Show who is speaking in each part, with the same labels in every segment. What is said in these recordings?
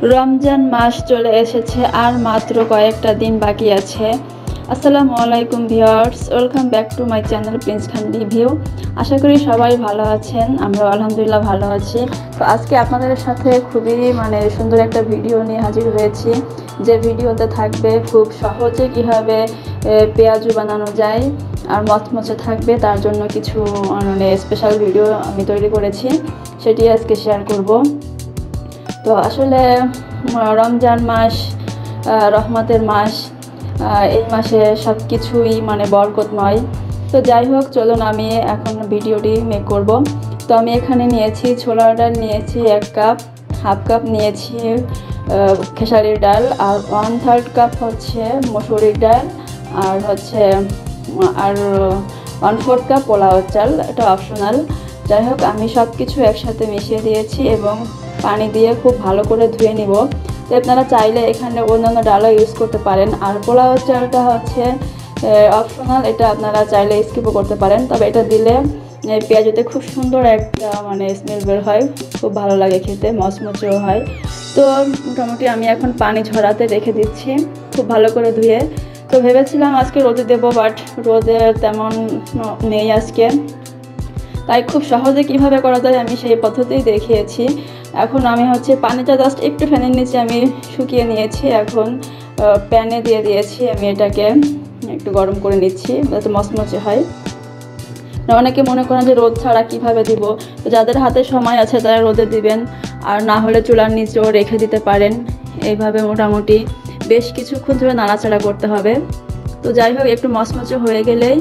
Speaker 1: রমজান মাস চলে এসেছে আর মাত্র কয়েকটা দিন বাকি আছে। আসসালামু আলাইকুম viewers, welcome back to my channel Prince Khan review. আশা করি সবাই ভালো আছেন, আমরা আলহামদুলিল্লাহ ভালো আছি। তো আজকে আপনাদের সাথে খুবই সুন্দর একটা ভিডিও নিয়ে হাজির হয়েছি, যে ভিডিওতে থাকবে খুব সহজে কীভাবে পেঁয়াজু বানানো যায় আর মচমচে থাকবে, তার জন্য কিছু স্পেশাল ভিডিও আমি তৈরি করেছি, সেটি আজকে শেয়ার করব। তো আসলে রমজান মাস রহমতের মাস, এই মাসে সব কিছুই বরকতময়। তো যাই হোক, চলুন আমি এখন ভিডিওটি মেক করব। তো আমি এখানে নিয়েছি ছোলার ডাল, নিয়েছি 1 কাপ, হাফ কাপ নিয়েছি খেসারির ডাল, আর 1/3 কাপ হচ্ছে মসুরির ডাল, আর 1/4 কাপ পোলাও চাল। এটা অপশনাল। যাই হোক, আমি সব কিছু একসাথে মিশিয়ে দিয়েছি এবং পানি দিয়ে খুব ভালো করে ধুয়ে নিব। তো আপনারা চাইলে এখানে অন্যান্য ডালও ইউজ করতে পারেন। আর পোলাও চালটা হচ্ছে অপশনাল, এটা আপনারা চাইলে স্কিপও করতে পারেন, তবে এটা দিলে পেঁয়াজুতে খুব সুন্দর একটা স্মেল বের হয়, খুব ভালো লাগে খেতে, মচমচেও হয়। তো মোটামুটি আমি এখন পানি ঝরাতে রেখে দিচ্ছি খুব ভালো করে ধুয়ে। তো ভেবেছিলাম আজকে রোদে দেবো, বাট রোদে তেমন নেই আজকে, তাই খুব সহজে কিভাবে করা যায় আমি সেই পদ্ধতিই দেখিয়েছি। এখন আমি পানিটা জাস্ট একটু ফ্যানের নিচে আমি শুকিয়ে নিয়েছি, এখন প্যানে দিয়ে দিয়েছি। আমি এটাকে একটু গরম করে নিচ্ছি যাতে মচমচে হয়। অনেকে মনে করেন যে রোদ ছাড়া কিভাবে দিব, তো যাদের হাতে সময় আছে তারা রোদে দিবেন, আর না হলে চুলার নিচেও রেখে দিতে পারেন। এইভাবে মোটামুটি বেশ কিছুক্ষণ ধরে নাড়াচাড়া করতে হবে। তো যাই হোক, একটু মচমচে হয়ে গেলেই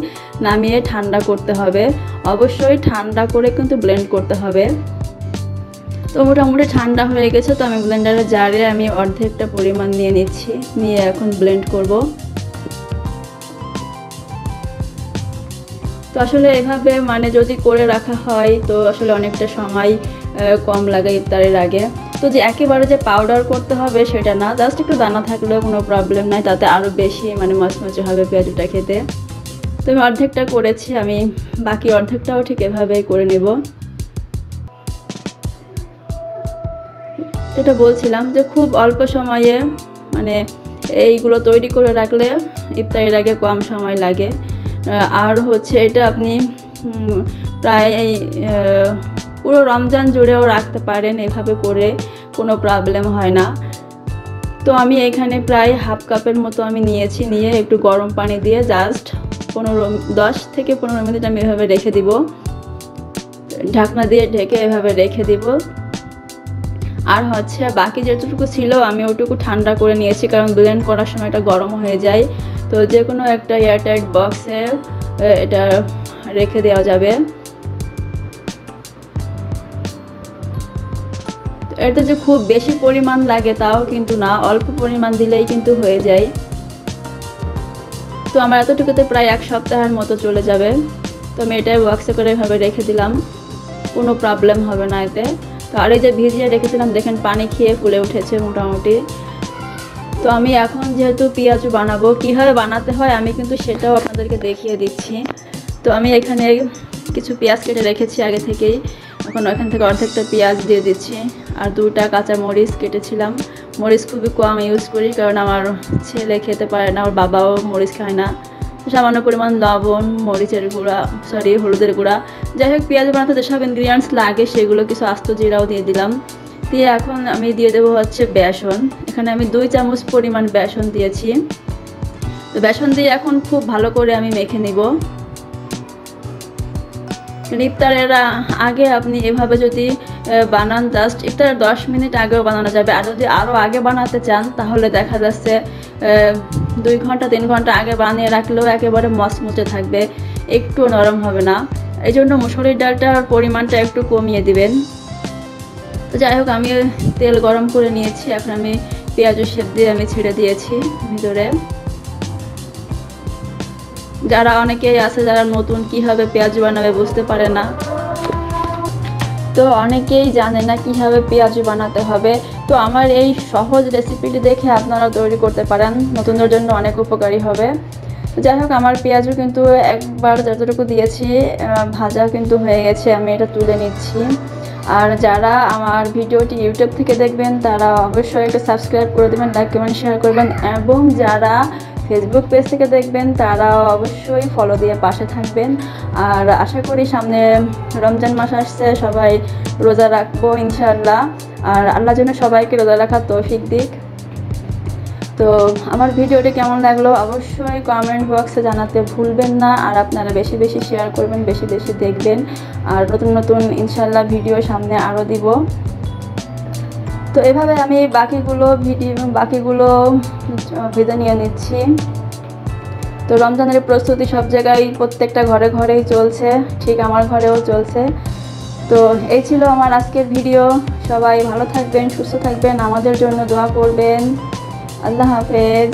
Speaker 1: নামিয়ে ঠান্ডা করতে হবে। অবশ্যই ঠান্ডা করে কিন্তু ব্লেন্ড করতে হবে। তো মোটামুটি ঠান্ডা হয়ে গেছে, তো আমি ব্লেন্ডারের জারে আমি অর্ধেকটা পরিমাণ নিয়ে নিচ্ছি, নিয়ে এখন ব্লেন্ড করব। তো আসলে এভাবে যদি করে রাখা হয় তো আসলে অনেকটা সময় কম লাগে ইফতারের আগে। তো যে একেবারে যে পাউডার করতে হবে সেটা না, জাস্ট একটু দানা থাকলেও কোনো প্রবলেম নাই, তাতে আরও বেশি মচমচে হবে পেঁয়াজুটা খেতে। তো আমি অর্ধেকটা করেছি, আমি বাকি অর্ধেকটাও ঠিক এভাবেই করে নেব। যেটা বলছিলাম যে খুব অল্প সময়ে এইগুলো তৈরি করে রাখলে ইফতারের আগে কম সময় লাগে। আর এটা আপনি প্রায় পুরো রমজান জুড়েও রাখতে পারেন, এভাবে করে কোনো প্রবলেম হয় না। তো আমি এখানে প্রায় হাফ কাপের মতো আমি নিয়েছি, নিয়ে একটু গরম পানি দিয়ে জাস্ট 10 থেকে 15 মিনিট আমি এভাবে রেখে দিব, ঢাকনা দিয়ে ঢেকে এভাবে রেখে দিব। আর বাকি যেটুকু ছিল আমি ওটুকু ঠান্ডা করে নিয়েছি, কারণ ব্লেন্ড করার সময় এটা গরম হয়ে যায়। তো যে কোনো একটা এয়ারটাইট বক্সে এটা রেখে দেওয়া যাবে। এটা যে খুব বেশি পরিমাণ লাগে তাও কিন্তু না, অল্প পরিমাণ দিলেই কিন্তু হয়ে যায়। তো আমার এতটুকুতে প্রায় 1 সপ্তাহের মতো চলে যাবে। তো আমি এটাই বক্সে করে এভাবে রেখে দিলাম, কোনো প্রবলেম হবে না এতে। তো আর এই যে ভিজিয়ে রেখেছিলাম, দেখেন পানি খেয়ে ফুলে উঠেছে মোটামুটি। তো আমি এখন যেহেতু পেঁয়াজু বানাবো, কীভাবে বানাতে হয় আমি কিন্তু সেটাও আপনাদেরকে দেখিয়ে দিচ্ছি। তো আমি এখানে কিছু পেঁয়াজ কেটে রেখেছি আগে থেকেই, এখন এখান থেকে অর্ধেকটা পেঁয়াজ দিয়ে দিচ্ছি। আর 2টা কাঁচা মরিচ কেটেছিলাম। মরিচ খুবই কম ইউজ করি, কারণ আমার ছেলে খেতে পারে না, ওর বাবাও মরিচ খায় না। সামান্য পরিমাণ লবণ, মরিচের গুঁড়া, হলুদের গুঁড়া। যাই হোক, পেঁয়াজ বানাতে যেসব ইনগ্রিডিয়েন্টস লাগে সেগুলো, কিছু আস্ত জিরাও দিয়ে দিলাম। দিয়ে এখন আমি দিয়ে দেবো বেসন। এখানে আমি 2 চামচ পরিমাণ বেসন দিয়েছি। তো বেসন দিয়ে এখন খুব ভালো করে আমি মেখে নিব। ইফতারের আগে আপনি এভাবে যদি বানান, জাস্ট ইফতারের 10 মিনিট আগেও বানানো যাবে। আর যদি আরও আগে বানাতে চান তাহলে দেখা যাচ্ছে 2 ঘন্টা 3 ঘন্টা আগে বানিয়ে রাখলেও একেবারে মচমচে থাকবে, একটু নরম হবে না। এই জন্য মসুরির ডালটার পরিমাণটা একটু কমিয়ে দিবেন। তো যাই হোক, আমি তেল গরম করে নিয়েছি, এখন আমি পেঁয়াজু শেপ দিয়ে আমি ছেড়ে দিয়েছি ভিতরে। যারা অনেকেই আছে যারা নতুন কীভাবে পেঁয়াজু বানাবে বুঝতে পারে না, তো অনেকেই জানে না কীভাবে পেঁয়াজু বানাতে হবে। তো আমার এই সহজ রেসিপিটি দেখে আপনারা তৈরি করতে পারেন, নতুনদের জন্য অনেক উপকারী হবে। যাই হোক, আমার পেঁয়াজু কিন্তু একবার যতটুকু দিয়েছি ভাজা কিন্তু হয়ে গেছে, আমি এটা তুলে নিচ্ছি। আর যারা আমার ভিডিওটি ইউটিউব থেকে দেখবেন তারা অবশ্যই একটা সাবস্ক্রাইব করে দেবেন, লাইক কমেন্ট শেয়ার করবেন, এবং যারা ফেসবুক পেজ থেকে দেখবেন তারা অবশ্যই ফলো দিয়ে পাশে থাকবেন। আর আশা করি সামনে রমজান মাস আসছে, সবাই রোজা রাখবো ইনশাআল্লাহ। আর আল্লাহ যেন সবাইকে রোজা রাখার তৌফিক দিক। তো আমার ভিডিওটি কেমন লাগলো অবশ্যই কমেন্ট বক্সে জানাতে ভুলবেন না। আর আপনারা বেশি বেশি শেয়ার করবেন, বেশি বেশি দেখবেন। আর নতুন নতুন ইনশাআল্লাহ ভিডিও সামনে আরও দিব। তো এভাবে আমি বাকিগুলো ভেজে নিয়ে নিচ্ছি। তো রমজানের প্রস্তুতি সব জায়গায় প্রত্যেকটা ঘরে ঘরেই চলছে, ঠিক আমার ঘরেও চলছে। তো এই ছিল আমার আজকের ভিডিও। সবাই ভালো থাকবেন, সুস্থ থাকবেন, আমাদের জন্য দোয়া করবেন। আল্লাহ হাফেজ।